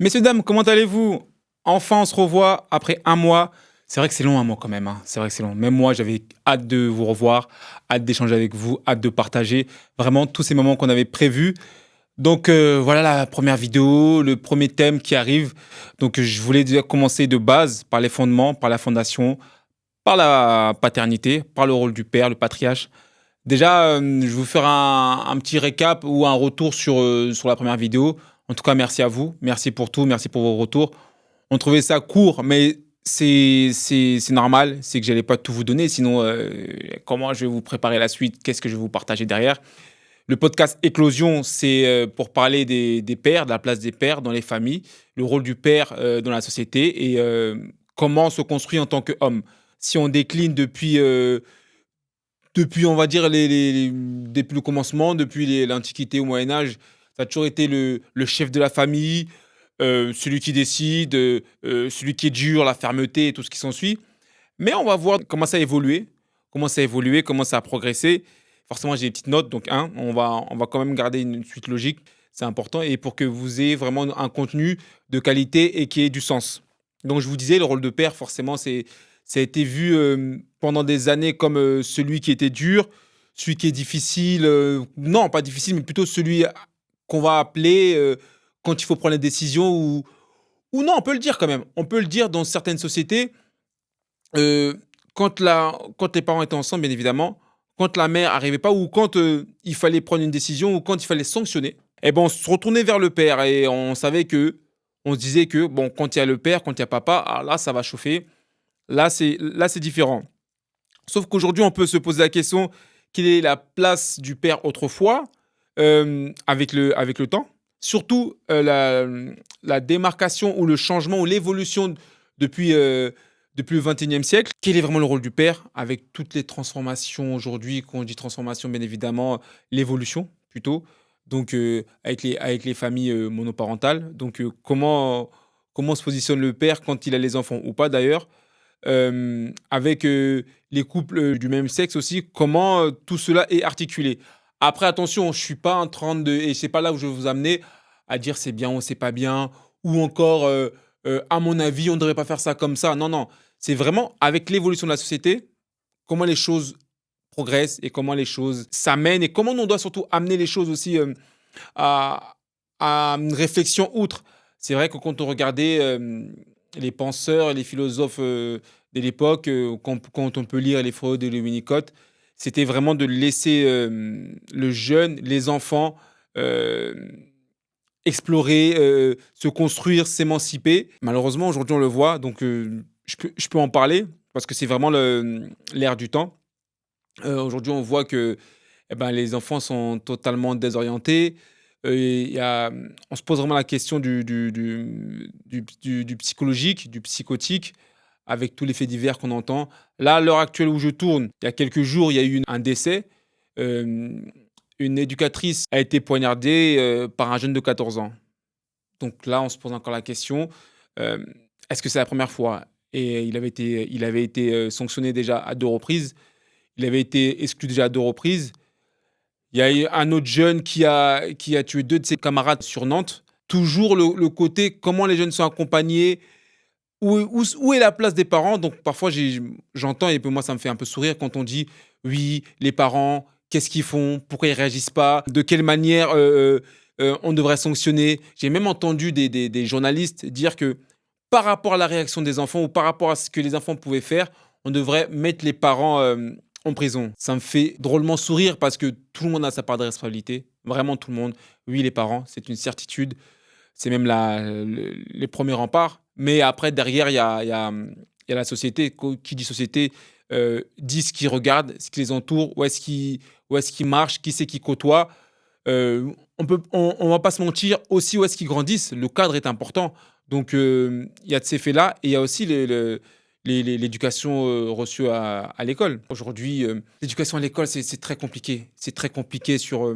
Messieurs, dames, comment allez-vous? Enfin, on se revoit après un mois. C'est vrai que c'est long un mois quand même, hein. C'est vrai que c'est long. Même moi, j'avais hâte de vous revoir, hâte d'échanger avec vous, hâte de partager vraiment tous ces moments qu'on avait prévus. Donc voilà la première vidéo, le premier thème qui arrive. Donc je voulais déjà commencer de base par les fondements, par la fondation, par la paternité, par le rôle du père, le patriarche. Déjà, je vais vous faire un petit récap ou un retour sur la première vidéo. En tout cas, merci à vous. Merci pour tout. Merci pour vos retours. On trouvait ça court, mais c'est normal. C'est que j'allais pas tout vous donner. Sinon, comment je vais vous préparer la suite? Qu'est-ce que je vais vous partager derrière? Le podcast Éclosion, c'est pour parler des pères, de la place des pères dans les familles, le rôle du père dans la société et comment on se construit en tant qu'homme. Si on décline depuis, on va dire, depuis le commencement, depuis l'Antiquité au Moyen Âge, ça a toujours été le chef de la famille, celui qui décide, celui qui est dur, la fermeté et tout ce qui s'ensuit. Mais on va voir comment ça a évolué, comment ça a progressé. Forcément, j'ai des petites notes, donc on va quand même garder une suite logique, c'est important, et pour que vous ayez vraiment un contenu de qualité et qui ait du sens. Donc je vous disais, le rôle de père, forcément, ça a été vu pendant des années comme celui qui était dur, celui qui est difficile, non, pas difficile, mais plutôt celui qu'on va appeler quand il faut prendre les décisions, ou non, on peut le dire quand même, on peut le dire dans certaines sociétés, Heu, quand les parents étaient ensemble, bien évidemment, quand la mère arrivait pas ou quand, il fallait prendre une décision ou quand il fallait sanctionner, et ben, on se retournait vers le père et on se disait que, bon, quand il y a le père, quand il y a papa, ah là, ça va chauffer, là c'est différent. Sauf qu'aujourd'hui, on peut se poser la question: quelle est la place du père autrefois, avec le temps? Surtout, la démarcation ou le changement ou l'évolution depuis, depuis le 21e siècle. Quel est vraiment le rôle du père avec toutes les transformations aujourd'hui? Quand on dit transformation, bien évidemment, l'évolution plutôt. Donc, avec les familles, monoparentales. Donc, comment se positionne le père quand il a les enfants ou pas d'ailleurs? Avec, les couples, du même sexe aussi, comment, tout cela est articulé. Après attention, je suis pas en train de et c'est pas là où je veux vous amener à dire: «C'est bien» ou «C'est pas bien» ou encore, «À mon avis, on ne devrait pas faire ça comme ça». Non, non, c'est vraiment avec l'évolution de la société, comment les choses progressent et comment les choses s'amènent et comment on doit surtout amener les choses aussi, à une réflexion outre. C'est vrai que quand on regardait, les penseurs et les philosophes, de l'époque, quand on peut lire les Freud et les Winnicott, c'était vraiment de laisser, le jeune, les enfants, hem, explorer, se construire, s'émanciper. Malheureusement, aujourd'hui, on le voit, donc je peux en parler parce que c'est vraiment l'air du temps. Aujourd'hui, on voit que, eh ben, les enfants sont totalement désorientés. On se pose vraiment la question du psychologique, du psychotique, avec tous les faits divers qu'on entend. Là, à l'heure actuelle où je tourne, il y a quelques jours, il y a eu un décès. Hem, une éducatrice a été poignardée, par un jeune de 14 ans. Donc là, on se pose encore la question, hem, est-ce que c'est la première fois? Et il avait été, sanctionné déjà à 2 reprises. Il avait été exclu déjà à 2 reprises. Il y a eu un autre jeune qui a tué 2 de ses camarades sur Nantes. Toujours le côté comment les jeunes sont accompagnés, où est la place des parents? Donc parfois j'entends et puis moi ça me fait un peu sourire quand on dit: «Oui, les parents, qu'est-ce qu'ils font? Pourquoi ils réagissent pas? De quelle manière, on devrait sanctionner?» J'ai même entendu des journalistes dire que par rapport à la réaction des enfants ou par rapport à ce que les enfants pouvaient faire, on devrait mettre les parents, en prison. Ça me fait drôlement sourire parce que tout le monde a sa part de responsabilité, vraiment tout le monde. Oui, les parents, c'est une certitude, c'est même les premiers remparts. Mais après, derrière, il y a la société. Qui dit société dit ce qui regarde, ce qui les entoure, où est-ce qu'ils marchent, qui c'est qui côtoie. On va pas se mentir aussi où est-ce qu'ils grandissent. Le cadre est important. Donc, il y a de ces faits-là et il y a aussi l'éducation reçue à l'école. Aujourd'hui, l'éducation à l'école, c'est très compliqué. C'est très compliqué sur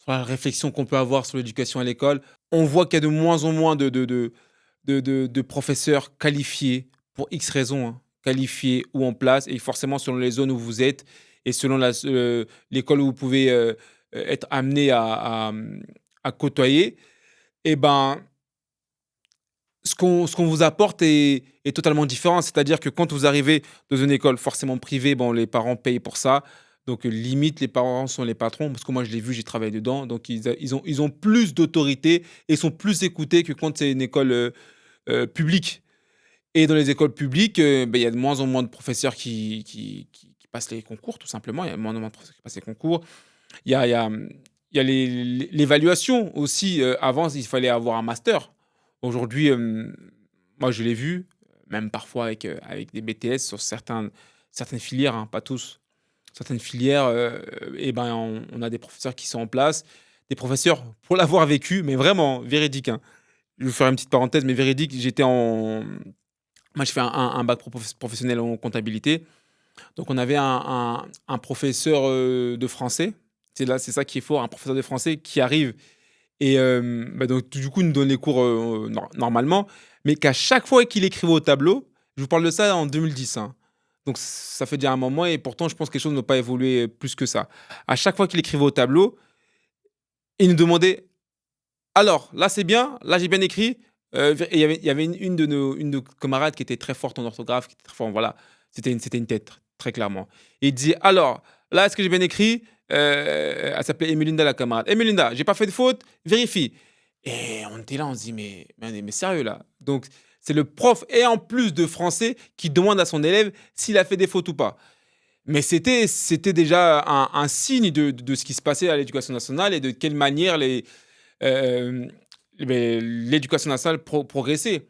la réflexion qu'on peut avoir sur l'éducation à l'école. On voit qu'il y a de moins en moins de professeurs qualifiés pour X raisons, hein, qualifiés ou en place et forcément selon les zones où vous êtes et selon l'école où vous pouvez, être amené à côtoyer et ben, ce qu'on vous apporte est totalement différent. C'est-à-dire que quand vous arrivez dans une école forcément privée, bon, les parents payent pour ça. Donc, limite, les parents sont les patrons, parce que moi, je l'ai vu, j'ai travaillé dedans. Donc, ils ont plus d'autorité et sont plus écoutés que quand c'est une école publique. Et dans les écoles publiques, il y a de moins en moins de professeurs qui passent les concours, tout simplement. Il y a de moins en moins de professeurs qui passent les concours. Il y a, il y a, il y a l'évaluation aussi. Avant, il fallait avoir un master. Aujourd'hui, moi, je l'ai vu, même parfois avec des BTS sur certaines filières, hein, pas tous. Certaines filières, et ben, on a des professeurs qui sont en place. Des professeurs, pour l'avoir vécu, mais vraiment véridique, hein. Je vais vous faire une petite parenthèse, mais véridique. Moi, je fais un bac professionnel en comptabilité. Donc, on avait un professeur de français. C'est ça qui est fort, un professeur de français qui arrive et donc du coup, il nous donne les cours normalement, mais qu'à chaque fois qu'il écrivait au tableau, je vous parle de ça en 2010, hein. Donc, ça fait déjà un moment et pourtant, je pense que les choses n'ont pas évolué plus que ça. À chaque fois qu'il écrivait au tableau, il nous demandait: alors, là, c'est bien, là, j'ai bien écrit. Et il y avait une de nos camarades qui était très forte en orthographe, qui était très forte, voilà. C'était une tête, très clairement. Et il dit: alors, là, est-ce que j'ai bien écrit? Elle s'appelait Emelinda, la camarade. Emelinda, j'ai pas fait de faute, vérifie. Et on était là, on se dit: mais sérieux, là. Donc, c'est le prof, et en plus de français, qui demande à son élève s'il a fait des fautes ou pas. Mais c'était déjà un signe de ce qui se passait à l'éducation nationale et de quelle manière euh, l'éducation nationale progressait.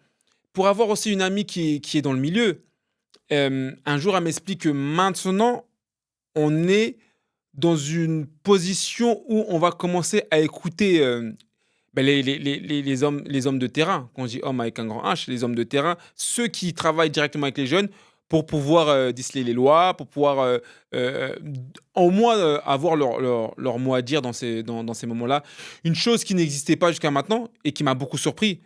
Pour avoir aussi une amie qui est dans le milieu, un jour, elle m'explique que maintenant, on est dans une position où on va commencer à écouter les hommes de terrain. Quand je dis hommes avec un grand H, les hommes de terrain, ceux qui travaillent directement avec les jeunes pour pouvoir déceler les lois, pour pouvoir euh, au moins avoir leur mot à dire dans ces moments-là. Une chose qui n'existait pas jusqu'à maintenant et qui m'a beaucoup surpris,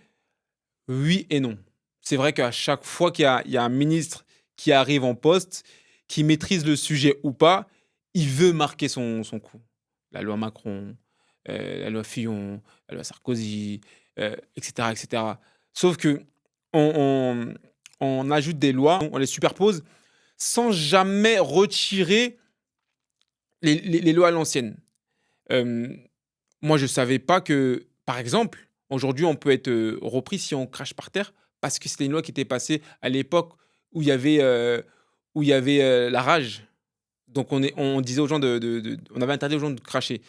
oui et non. C'est vrai qu'à chaque fois qu'il y a un ministre qui arrive en poste, qui maîtrise le sujet ou pas, il veut marquer son coup. La loi Macron, la loi Fillon, la loi Sarkozy, etc., etc. Sauf que on, on ajoute des lois, on les superpose sans jamais retirer les lois à l'ancienne. Euh, Moi, je ne savais pas que, par exemple, aujourd'hui, on peut être repris si on crache par terre parce que c'était une loi qui était passée à l'époque où il y avait la rage. Donc, on disait aux gens on avait interdit aux gens de cracher.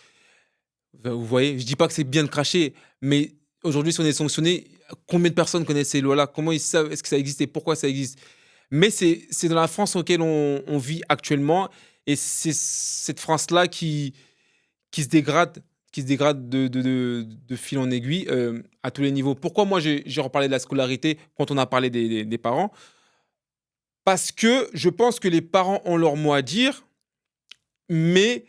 Vous voyez, je dis pas que c'est bien de cracher, mais aujourd'hui, si on est sanctionné, combien de personnes connaissent ces lois-là? Comment ils savent? Est-ce que ça existe et pourquoi ça existe? Mais c'est dans la France dans laquelle on vit actuellement, et c'est cette France-là qui se dégrade de fil en aiguille à tous les niveaux. Pourquoi moi j'ai reparlé de la scolarité quand on a parlé des parents? Parce que je pense que les parents ont leur mot à dire, mais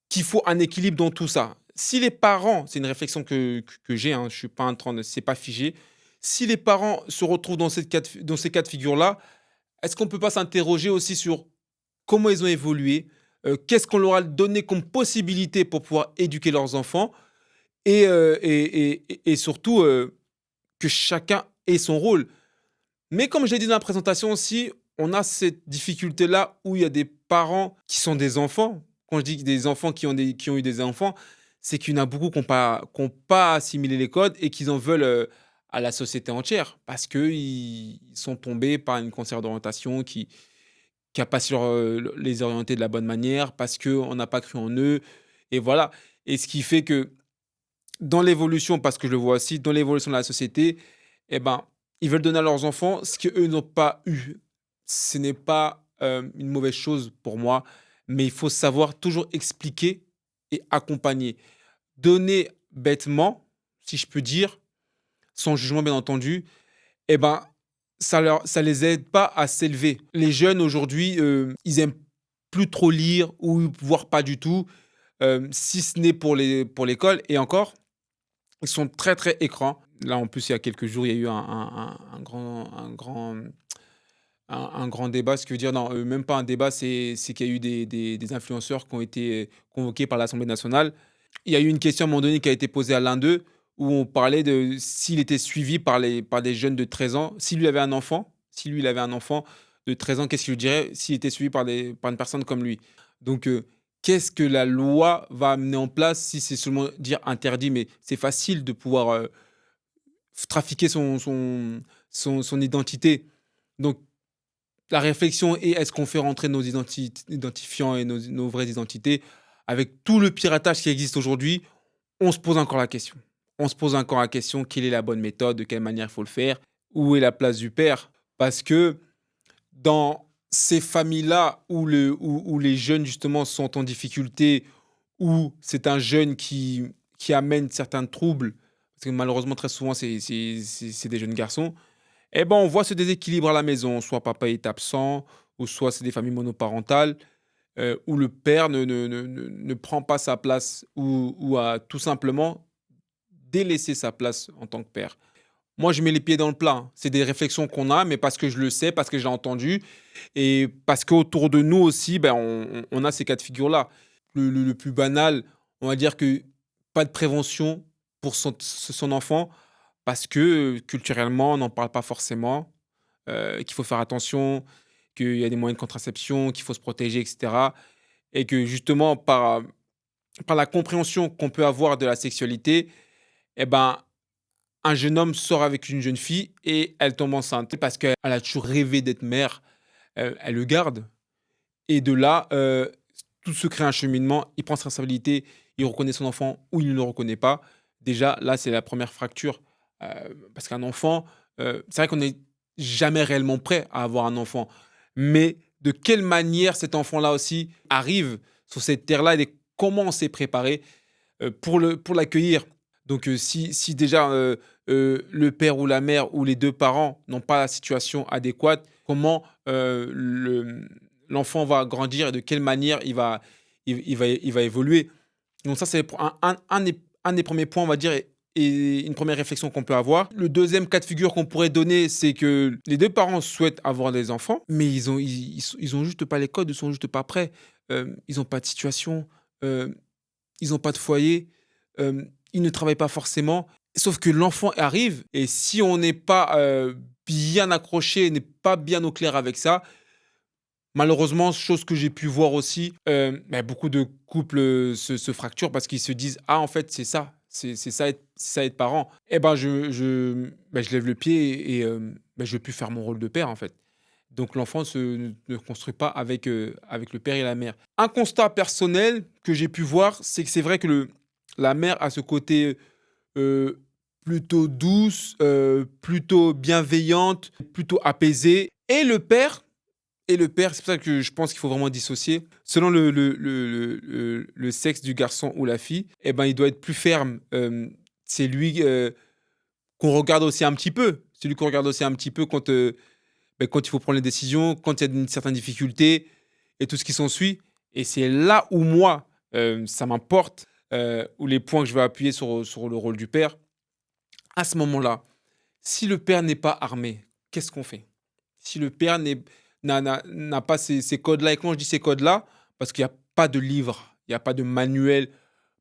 qu'il faut un équilibre dans tout ça. Si les parents, c'est une réflexion que j'ai, hein, je suis pas en train de, c'est pas figé. Si les parents se retrouvent dans ces cas de figure-là, est-ce qu'on peut pas s'interroger aussi sur comment ils ont évolué, qu'est-ce qu'on leur a donné comme possibilité pour pouvoir éduquer leurs enfants, et surtout que chacun ait son rôle. Mais comme je l'ai dit dans la présentation aussi, on a cette difficulté-là où il y a des parents qui sont des enfants. Quand je dis des enfants qui ont eu des enfants, c'est qu'il y en a beaucoup qui n'ont pas assimilé les codes et qui en veulent à la société entière parce qu'ils sont tombés par une conseillère d'orientation qui n'a pas su les orienter de la bonne manière parce qu'on n'a pas cru en eux. Et voilà. Et ce qui fait que dans l'évolution, parce que je le vois aussi, dans l'évolution de la société, eh ben, ils veulent donner à leurs enfants ce qu'eux n'ont pas eu. Ce n'est pas une mauvaise chose pour moi, mais il faut savoir toujours expliquer et accompagner. Donner bêtement, si je peux dire, sans jugement bien entendu, eh ben, ça les aide pas à s'élever. Les jeunes aujourd'hui, ils aiment plus trop lire ou voire pas du tout, si ce n'est pour l'école, et encore, ils sont très, très écran. Là, en plus, il y a quelques jours, il y a eu un grand débat. Ce qui veut dire, non, même pas un débat, c'est qu'il y a eu des influenceurs qui ont été convoqués par l'Assemblée nationale. Il y a eu une question à un moment donné qui a été posée à l'un d'eux où on parlait de s'il était suivi par des jeunes de 13 ans. Si lui avait un enfant, si lui, il avait un enfant de 13 ans, qu'est-ce qu'il lui dirait s'il était suivi par une personne comme lui? Donc, qu'est-ce que la loi va amener en place si c'est seulement dire interdit? Mais c'est facile de pouvoir, trafiquer son identité. Donc la réflexion est: est-ce qu'on fait rentrer nos identifiants et nos vraies identités? Avec tout le piratage qui existe aujourd'hui, on se pose encore la question. On se pose encore la question: quelle est la bonne méthode? De quelle manière il faut le faire? Où est la place du père? Parce que dans ces familles-là où les jeunes justement sont en difficulté, où c'est un jeune qui amène certains troubles, parce que malheureusement très souvent c'est des jeunes garçons, eh ben, on voit ce déséquilibre à la maison. Soit papa est absent, ou soit c'est des familles monoparentales, où le père ne prend pas sa place ou a tout simplement délaissé sa place en tant que père. Moi, je mets les pieds dans le plat, hein. C'est des réflexions qu'on a, mais parce que je le sais, parce que j'ai entendu et parce qu'autour de nous aussi, ben, on a ces cas de figure-là. Le plus banal, on va dire que pas de prévention pour son enfant parce que, culturellement, on n'en parle pas forcément, qu'il faut faire attention, qu'il y a des moyens de contraception, qu'il faut se protéger et cetera et que justement par la compréhension qu'on peut avoir de la sexualité et ben, un jeune homme sort avec une jeune fille et elle tombe enceinte parce qu'elle a toujours rêvé d'être mère, elle le garde et de là, tout se crée un cheminement. Il prend sa responsabilité, il reconnaît son enfant ou il ne le reconnaît pas. Déjà, là, c'est la première fracture, parce qu'un enfant, c'est vrai qu'on n'est jamais réellement prêt à avoir un enfant. Mais de quelle manière cet enfant-là aussi arrive sur cette terre-là et comment on s'est préparé, pour l'accueillir. Donc, si déjà, le père ou la mère ou les 2 parents n'ont pas la situation adéquate, comment, l'enfant va grandir et de quelle manière il va évoluer? Donc ça, c'est pour un des premiers points, on va dire et une première réflexion qu'on peut avoir. Le deuxième cas de figure qu'on pourrait donner, c'est que les 2 parents souhaitent avoir des enfants, mais ils ont juste pas les codes, ils sont juste pas prêts. Ils ont pas de situation, hem ils ont pas de foyer, ils ne travaillent pas forcément. Sauf que l'enfant arrive et si on n'est pas, bien accroché, n'est pas bien au clair avec ça, malheureusement, chose que j'ai pu voir aussi, beaucoup de couples, se fracturent parce qu'ils se disent: «Ah en fait c'est ça, c'est ça être parent». Et ben je lève le pied et je veux plus faire mon rôle de père en fait. Donc l'enfant ne construit pas avec le père et la mère. Un constat personnel que j'ai pu voir, c'est que c'est vrai que le la mère a ce côté, heu, plutôt douce, plutôt bienveillante, plutôt apaisée c'est pour ça que je pense qu'il faut vraiment dissocier. Selon le sexe du garçon ou la fille et ben, il doit être plus ferme, c'est lui, qu'on regarde aussi un petit peu. C'est lui qu'on regarde aussi un petit peu quand il faut prendre les décisions, quand il y a une certaine difficulté et tout ce qui s'ensuit et c'est là où moi, ça m'importe, où les points que je vais appuyer sur le rôle du père. À ce moment-là, si le père n'est pas armé, qu'est-ce qu'on fait? Si le père n'a pas ces codes-là et quand je dis ces codes-là, parce qu'il y a pas de livre, il y a pas de manuel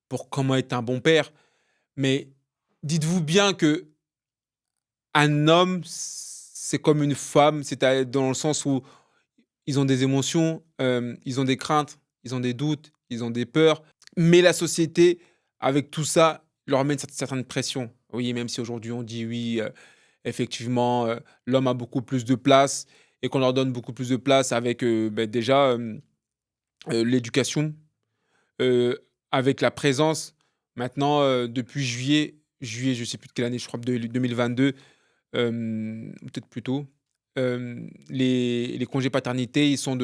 pour comment être un bon père, mais dites-vous bien que un homme, c'est comme une femme, dans le sens où ils ont des émotions, ils ont des craintes, ils ont des doutes, ils ont des peurs. Mais la société, avec tout ça, leur met une certaine pression. Oui, même si aujourd'hui on dit: «Oui, effectivement, l'homme a beaucoup plus de place» et qu'on leur donne beaucoup plus de place avec, déjà, l'éducation, heu, avec la présence. Maintenant, depuis juillet, je sais plus de quelle année, je crois de 2022, peut-être plus tôt, les congés paternité, ils sont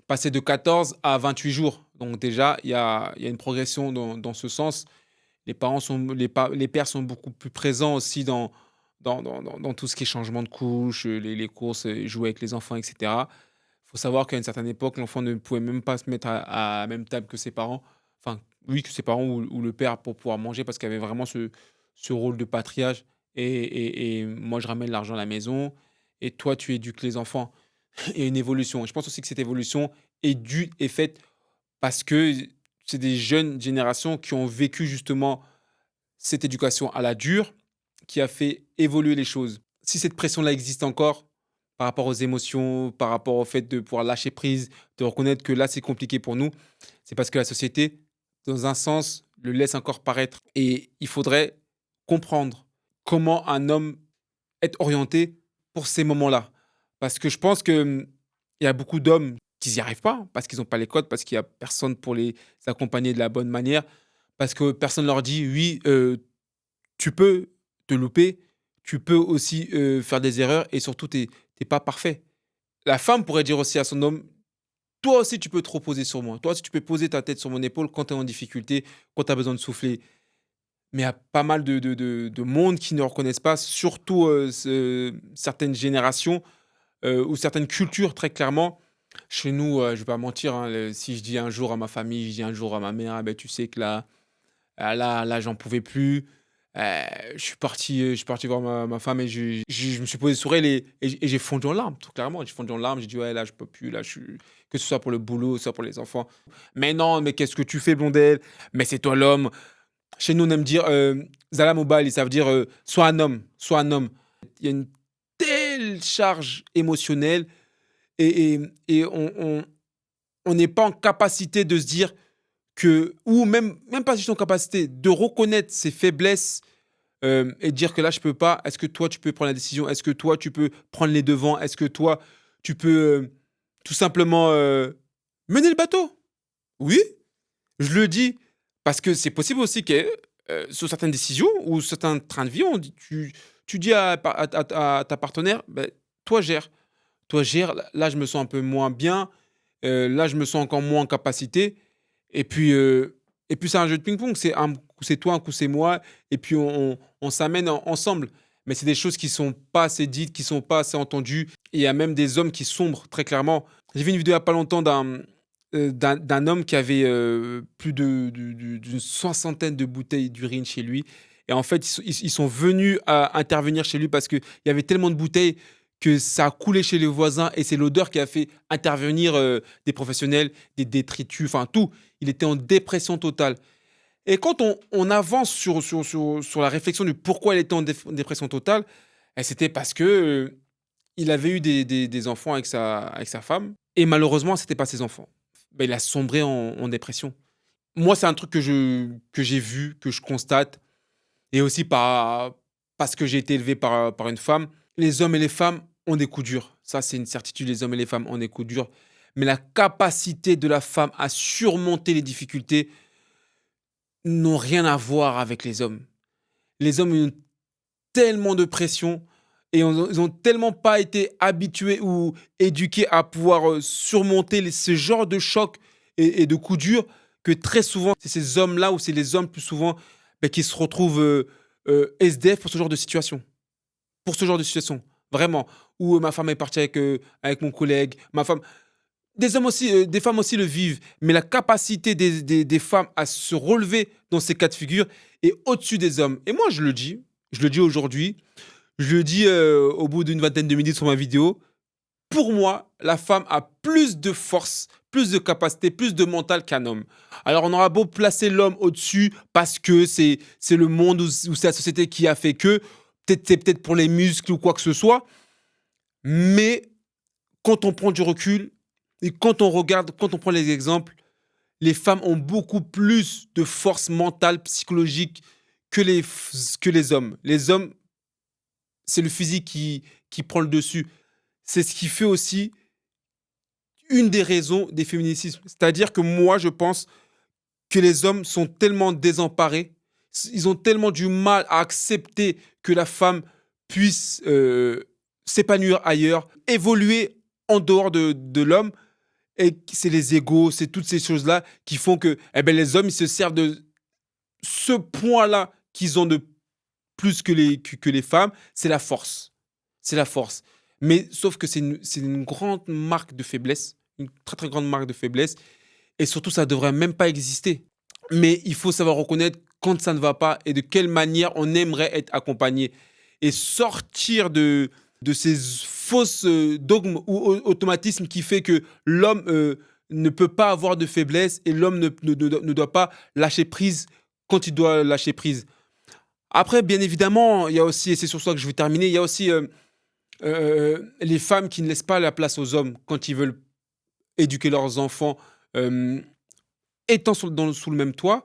passés de 14 à 28 jours. Donc déjà, il y a une progression dans ce sens. Les pères sont beaucoup plus présents aussi dans tout ce qui est changement de couche, les courses, jouer avec les enfants et cetera. Il faut savoir qu'à une certaine époque, l'enfant ne pouvait même pas se mettre à la même table que ses parents. Enfin, oui, que ses parents ou le père pour pouvoir manger parce qu'il y avait vraiment ce rôle de patriarche et moi, je ramène l'argent à la maison et toi, tu éduques les enfants. Il y a une évolution. Je pense aussi que cette évolution est faite parce que c'est des jeunes générations qui ont vécu justement cette éducation à la dure qui a fait évoluer les choses. Si cette pression-là existe encore par rapport aux émotions, par rapport au fait de pouvoir lâcher prise, de reconnaître que là, c'est compliqué pour nous, c'est parce que la société, dans un sens, le laisse encore paraître. Et il faudrait comprendre comment un homme est orienté pour ces moments-là. Parce que je pense qu'il y a beaucoup d'hommes qui n'y arrivent pas, parce qu'ils n'ont pas les codes, parce qu'il n'y a personne pour les accompagner de la bonne manière, parce que personne leur dit, oui, tu peux te louper, tu peux aussi faire des erreurs et surtout, tu n'es pas parfait. La femme pourrait dire aussi à son homme, toi aussi, tu peux te reposer sur moi. Toi aussi, tu peux poser ta tête sur mon épaule quand tu es en difficulté, quand tu as besoin de souffler. Mais il y a pas mal de monde qui ne reconnaissent pas, surtout certaines générations ou certaines cultures, très clairement. Chez nous, je ne vais pas mentir, hein, si je dis un jour à ma famille, je dis un jour à ma mère, ah ben, tu sais que là, là, j'en pouvais plus. Je suis parti voir ma femme et je me suis posé sur elle et j'ai fondu en larmes, tout clairement. J'ai fondu en larmes, j'ai dit, ouais, là, je peux plus, là, que ce soit pour le boulot, que ce soit pour les enfants. Mais non, mais qu'est-ce que tu fais, blondelle? Mais c'est toi l'homme. Chez nous, on aime dire, Zala Mobile, ça veut dire, sois un homme, sois un homme. Il y a une telle charge émotionnelle et on n'est pas en capacité de se dire que, ou même pas juste en capacité, de reconnaître ses faiblesses et de dire que là, je peux pas. Est-ce que toi, tu peux prendre la décision? Est-ce que toi, tu peux prendre les devants? Est-ce que toi, tu peux tout simplement mener le bateau? Oui, je le dis parce que c'est possible aussi que sur certaines décisions ou certains trains de vie, tu dis à ta partenaire, ben, toi gère. Toi gère, là je me sens un peu moins bien, là je me sens encore moins en capacité. Et puis, c'est un jeu de ping-pong, un coup c'est toi, un coup c'est moi, et puis on s'amène ensemble. Mais c'est des choses qui sont pas assez dites, qui sont pas assez entendues. Et il y a même des hommes qui sombrent très clairement. J'ai vu une vidéo il y a pas longtemps d'un homme qui avait plus d'une soixantaine de bouteilles d'urine chez lui. Et en fait, ils sont venus à intervenir chez lui parce qu'il y avait tellement de bouteilles que ça a coulé chez les voisins et c'est l'odeur qui a fait intervenir des professionnels, des détritus, enfin tout. Il était en dépression totale. Et quand on avance sur la réflexion du pourquoi il était en dépression totale, c'était parce que il avait eu des enfants avec sa femme et malheureusement, c'était pas ses enfants. Ben, il a sombré en dépression. Moi, c'est un truc que j'ai vu, que je constate, et aussi parce que j'ai été élevé par une femme. Les hommes et les femmes ont des coups durs. Ça, c'est une certitude, les hommes et les femmes ont des coups durs. Mais la capacité de la femme à surmonter les difficultés n'ont rien à voir avec les hommes. Les hommes ont tellement de pression et ils ont tellement pas été habitués ou éduqués à pouvoir surmonter ce genre de choc et de coups durs que très souvent, c'est ces hommes-là ou c'est les hommes plus souvent ben, qui se retrouvent SDF pour ce genre de situation. Pour ce genre de situation, vraiment. Où ma femme est partie avec mon collègue, ma femme. Des hommes aussi, des femmes aussi le vivent, mais la capacité des femmes à se relever dans ces cas de figure est au-dessus des hommes. Et moi, je le dis aujourd'hui, je le dis au bout d'une vingtaine de minutes sur ma vidéo. Pour moi, la femme a plus de force, plus de capacité, plus de mental qu'un homme. Alors, on aura beau placer l'homme au-dessus parce que c'est le monde ou c'est la société qui a fait que, c'est peut-être pour les muscles ou quoi que ce soit, mais quand on prend du recul et quand on regarde, quand on prend les exemples, les femmes ont beaucoup plus de force mentale, psychologique que les hommes. Les hommes, c'est le physique qui prend le dessus. C'est ce qui fait aussi une des raisons des féminicismes. C'est-à-dire que moi, je pense que les hommes sont tellement désemparés, ils ont tellement du mal à accepter que la femme puisse s'épanouir ailleurs, évoluer en dehors de l'homme. Et c'est les égos, c'est toutes ces choses-là qui font que eh ben, les hommes, ils se servent de ce point-là qu'ils ont de plus que les femmes, c'est la force. C'est la force. Mais sauf que c'est une grande marque de faiblesse, une très très grande marque de faiblesse. Et surtout, ça ne devrait même pas exister. Mais il faut savoir reconnaître quand ça ne va pas et de quelle manière on aimerait être accompagné. Et sortir de ces fausses dogmes ou automatismes qui fait que l'homme ne peut pas avoir de faiblesse et l'homme ne doit pas lâcher prise quand il doit lâcher prise. Après, bien évidemment, il y a aussi, et c'est sur ça que je vais terminer, il y a aussi les femmes qui ne laissent pas la place aux hommes quand ils veulent éduquer leurs enfants, euh, étant sous le même toit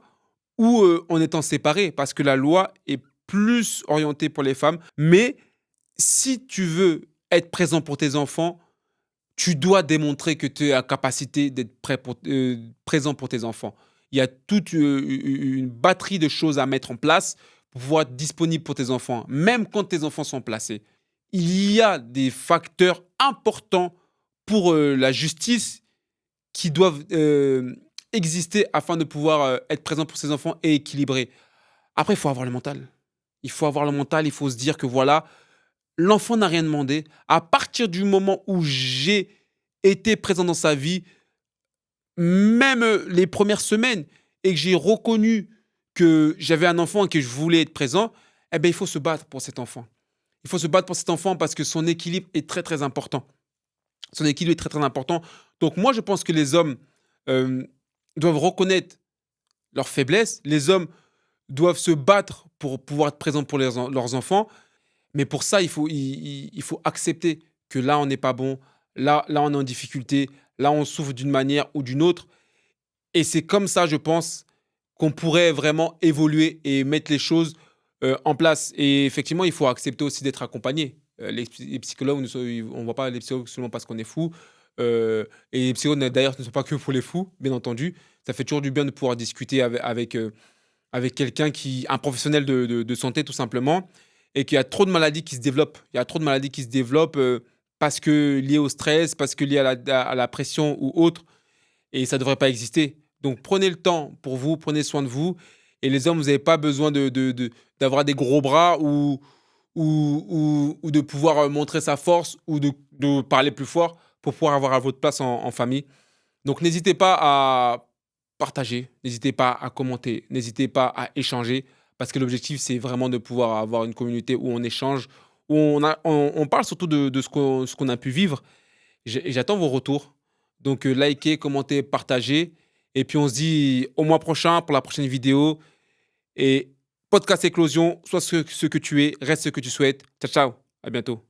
ou en étant séparés, parce que la loi est plus orientée pour les femmes. Mais si tu veux être présent pour tes enfants, tu dois démontrer que tu es en capacité d'être présent pour tes enfants. Il y a toute une batterie de choses à mettre en place pour pouvoir être disponible pour tes enfants, même quand tes enfants sont placés. Il y a des facteurs importants pour la justice qui doivent exister afin de pouvoir être présent pour ses enfants et équilibré. Après, il faut avoir le mental. Il faut avoir le mental, il faut se dire que voilà, l'enfant n'a rien demandé. À partir du moment où j'ai été présent dans sa vie, même les premières semaines, et que j'ai reconnu que j'avais un enfant et que je voulais être présent, eh bien, il faut se battre pour cet enfant. Il faut se battre pour cet enfant parce que son équilibre est très, très important. Son équilibre est très, très important. Donc, moi, je pense que les hommes euh, doivent reconnaître leurs faiblesses. Les hommes doivent se battre pour pouvoir être présents pour leurs enfants. Mais pour ça, il faut accepter que là, on n'est pas bon. Là, on est en difficulté. Là, on souffre d'une manière ou d'une autre. Et c'est comme ça, je pense, qu'on pourrait vraiment évoluer et mettre les choses en place. Et effectivement, il faut accepter aussi d'être accompagné. Les psychologues, on ne voit pas les psychologues seulement parce qu'on est fou. Et les psychologues, d'ailleurs, ne sont pas que pour les fous, bien entendu. Ça fait toujours du bien de pouvoir discuter avec quelqu'un un professionnel de santé, tout simplement, et qu'il y a trop de maladies qui se développent. Il y a trop de maladies qui se développent parce que liées au stress, parce que liées à la pression ou autre, et ça ne devrait pas exister. Donc prenez le temps pour vous, prenez soin de vous. Et les hommes, vous n'avez pas besoin d'avoir des gros bras ou de pouvoir montrer sa force ou de parler plus fort pour pouvoir avoir à votre place en famille. Donc n'hésitez pas à partager, n'hésitez pas à commenter, n'hésitez pas à échanger, parce que l'objectif, c'est vraiment de pouvoir avoir une communauté où on échange, où on parle surtout de ce qu'on a pu vivre. Et j'attends vos retours. Donc likez, commentez, partagez. Et puis on se dit au mois prochain pour la prochaine vidéo. Et podcast éclosion, sois ce que tu es, reste ce que tu souhaites. Ciao, ciao, à bientôt.